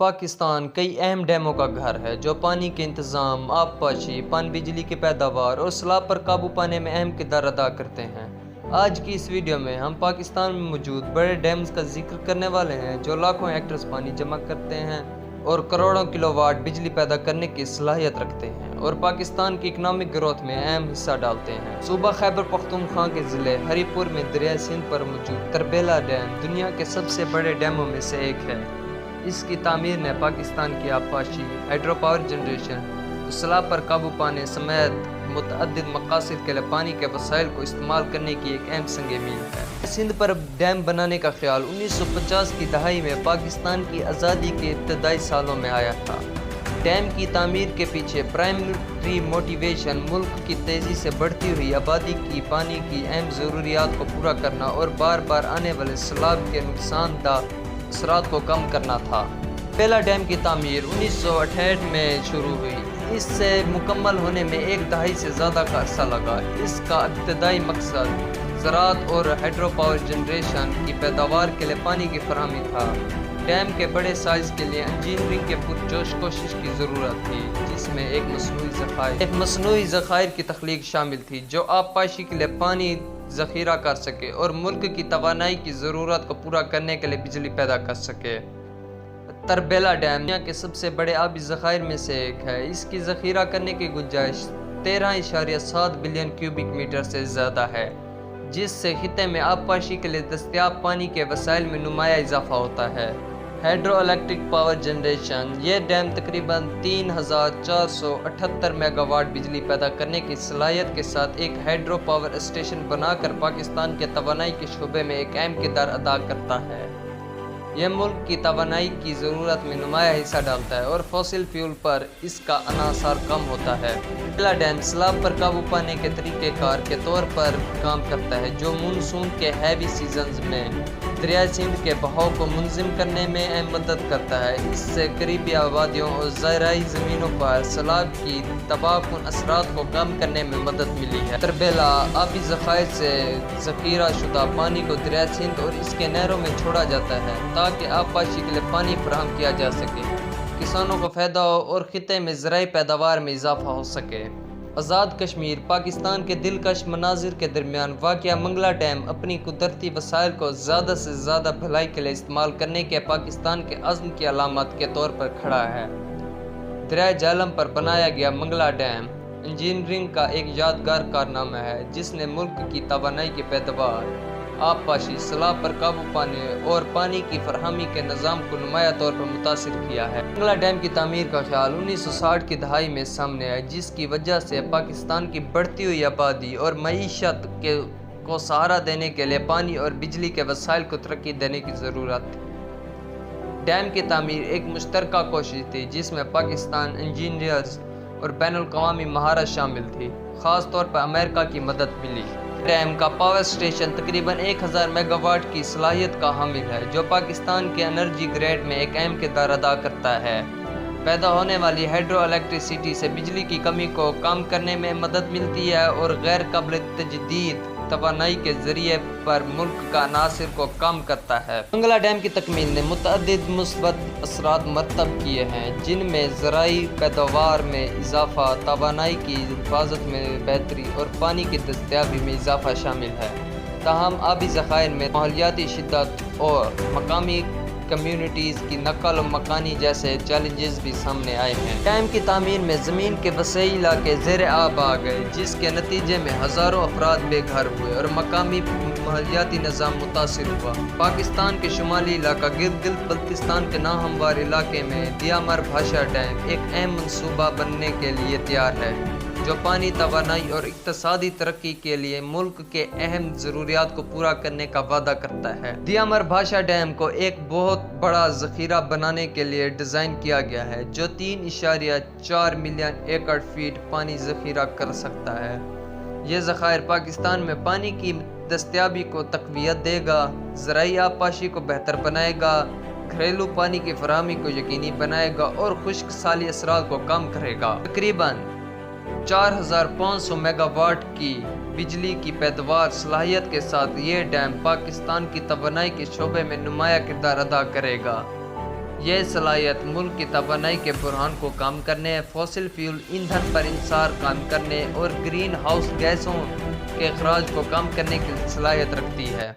پاکستان کئی اہم ڈیموں کا گھر ہے جو پانی کے انتظام، آب پاشی، پن بجلی کی پیداوار اور سیلاب پر قابو پانے میں اہم کردار ادا کرتے ہیں۔ آج کی اس ویڈیو میں ہم پاکستان میں موجود بڑے ڈیمز کا ذکر کرنے والے ہیں جو لاکھوں ہیکٹرز پانی جمع کرتے ہیں اور کروڑوں کلو واٹ بجلی پیدا کرنے کی صلاحیت رکھتے ہیں اور پاکستان کی اکنامک گروتھ میں اہم حصہ ڈالتے ہیں۔ صوبہ خیبر پختونخوا کے ضلع ہری پور میں دریائے سندھ پر موجود تربیلا ڈیم دنیا کے سب سے بڑے ڈیموں میں سے ایک ہے۔ اس کی تعمیر نے پاکستان کی آبپاشی، ہائیڈرو پاور جنریشن، سیلاب پر قابو پانے سمیت متعدد مقاصد کے لیے پانی کے وسائل کو استعمال کرنے کی ایک اہم سنگ میل ہے۔ سندھ پر ڈیم بنانے کا خیال 1950 کی دہائی میں پاکستان کی آزادی کے ابتدائی سالوں میں آیا تھا۔ ڈیم کی تعمیر کے پیچھے پرائمری موٹیویشن ملک کی تیزی سے بڑھتی ہوئی آبادی کی پانی کی اہم ضروریات کو پورا کرنا اور بار بار آنے والے سیلاب کے نقصان دہ اثرات کو کم کرنا تھا۔ تربیلا ڈیم کی تعمیر 1968 میں شروع ہوئی۔ اس سے مکمل ہونے میں ایک دہائی سے زیادہ کا عرصہ لگا۔ اس کا ابتدائی مقصد زراعت اور ہائیڈرو پاور جنریشن کی پیداوار کے لیے پانی کی فراہمی تھا۔ ڈیم کے بڑے سائز کے لیے انجینئرنگ کے پرجوش کوشش کی ضرورت تھی، جس میں ایک مصنوعی ذخائر کی تخلیق شامل تھی جو آب پاشی کے لیے پانی ذخیرہ کر سکے اور ملک کی توانائی کی ضرورت کو پورا کرنے کے لیے بجلی پیدا کر سکے۔ تربیلا ڈیم دنیا کے سب سے بڑے آبی ذخائر میں سے ایک ہے۔ اس کی ذخیرہ کرنے کی گنجائش 13.7 بلین کیوبک میٹر سے زیادہ ہے، جس سے خطے میں آب پاشی کے لیے دستیاب پانی کے وسائل میں نمایاں اضافہ ہوتا ہے۔ ہائیڈرو الیکٹرک پاور جنریشن: یہ ڈیم تقریباً 3478 میگا واٹ بجلی پیدا کرنے کی صلاحیت کے ساتھ ایک ہائیڈرو پاور اسٹیشن بنا کر پاکستان کے توانائی کے شعبے میں ایک اہم کردار ادا کرتا ہے۔ یہ ملک کی توانائی کی ضرورت میں نمایاں حصہ ڈالتا ہے اور فوسل فیول پر اس کا انحصار کم ہوتا ہے۔ تربیلا ڈیم سیلاب پر قابو پانے کے طریقہ کار کے طور پر کام کرتا ہے جو مونسون کے ہیوی سیزنز میں دریائے سندھ کے بہاؤ کو منظم کرنے میں اہم مدد کرتا ہے۔ اس سے قریبی آبادیوں اور زرعی زمینوں پر سیلاب کی تباہ کن اثرات کو کم کرنے میں مدد ملی ہے۔ تربیلا آبی ذخائر سے ذخیرہ شدہ پانی کو دریائے سندھ اور اس کے نہروں میں چھوڑا جاتا ہے تاکہ آب پاشی کے لیے پانی فراہم کیا جا سکے، کسانوں کو فائدہ ہو اور خطے میں زرعی پیداوار میں اضافہ ہو سکے۔ آزاد کشمیر: پاکستان کے دلکش مناظر کے درمیان واقع منگلا ڈیم اپنی قدرتی وسائل کو زیادہ سے زیادہ بھلائی کے لیے استعمال کرنے کے پاکستان کے عزم کی علامت کے طور پر کھڑا ہے۔ دریائے جہلم پر بنایا گیا منگلا ڈیم انجینئرنگ کا ایک یادگار کارنامہ ہے جس نے ملک کی توانائی کی پیداوار، آب پاشی، سیلاب پر قابو پانے اور پانی کی فراہمی کے نظام کو نمایاں طور پر متاثر کیا ہے۔ منگلا ڈیم کی تعمیر کا خیال 1960 کی دہائی میں سامنے آیا، جس کی وجہ سے پاکستان کی بڑھتی ہوئی آبادی اور معیشت کو سہارا دینے کے لیے پانی اور بجلی کے وسائل کو ترقی دینے کی ضرورت تھی۔ ڈیم کی تعمیر ایک مشترکہ کوشش تھی جس میں پاکستان انجینئرز اور بین الاقوامی مہارت شامل تھی، خاص طور پر امریکہ کی مدد ملی۔ ڈیم کا پاور اسٹیشن تقریباً 1000 میگا واٹ کی صلاحیت کا حامل ہے جو پاکستان کے انرجی گریڈ میں ایک اہم کردار ادا کرتا ہے۔ پیدا ہونے والی ہائیڈرو الیکٹریسٹی سے بجلی کی کمی کو کم کرنے میں مدد ملتی ہے اور غیر قابل تجدید توانائی کے ذریعے پر ملک کا عناصر کو کم کرتا ہے۔ منگلا ڈیم کی تکمیل نے متعدد مثبت اثرات مرتب کیے ہیں جن میں زرعی پیداوار میں اضافہ، توانائی کی حفاظت میں بہتری اور پانی کی دستیابی میں اضافہ شامل ہے۔ تاہم آبی ذخائر میں ماحولیاتی شدت اور مقامی کمیونٹیز کی نقل و مکانی جیسے چیلنجز بھی سامنے آئے ہیں۔ ڈیم کی تعمیر میں زمین کے وسیع علاقے زیر آب آ گئے جس کے نتیجے میں ہزاروں افراد بے گھر ہوئے اور مقامی ماحولیاتی نظام متاثر ہوا۔ پاکستان کے شمالی علاقہ گلگت بلتستان کے ناہموار علاقے میں دیامر بھاشا ڈیم ایک اہم منصوبہ بننے کے لیے تیار ہے جو پانی، توانائی اور اقتصادی ترقی کے لیے ملک کے اہم ضروریات کو پورا کرنے کا وعدہ کرتا ہے۔ دیامر بھاشا ڈیم کو ایک بہت بڑا ذخیرہ بنانے کے لیے ڈیزائن کیا گیا ہے جو 3.4 ملین ایکڑ فیٹ پانی ذخیرہ کر سکتا ہے۔ یہ ذخائر پاکستان میں پانی کی دستیابی کو تقویت دے گا، زرعی آب پاشی کو بہتر بنائے گا، گھریلو پانی کی فراہمی کو یقینی بنائے گا اور خشک سالی اثرات کو کم کرے گا۔ تقریباً 4500 میگا واٹ کی بجلی کی پیداوار صلاحیت کے ساتھ یہ ڈیم پاکستان کی توانائی کے شعبے میں نمایاں کردار ادا کرے گا۔ یہ صلاحیت ملک کی توانائی کے بحران کو کم کرنے، فوسل فیول ایندھن پر انحصار کم کرنے اور گرین ہاؤس گیسوں کے اخراج کو کم کرنے کی صلاحیت رکھتی ہے۔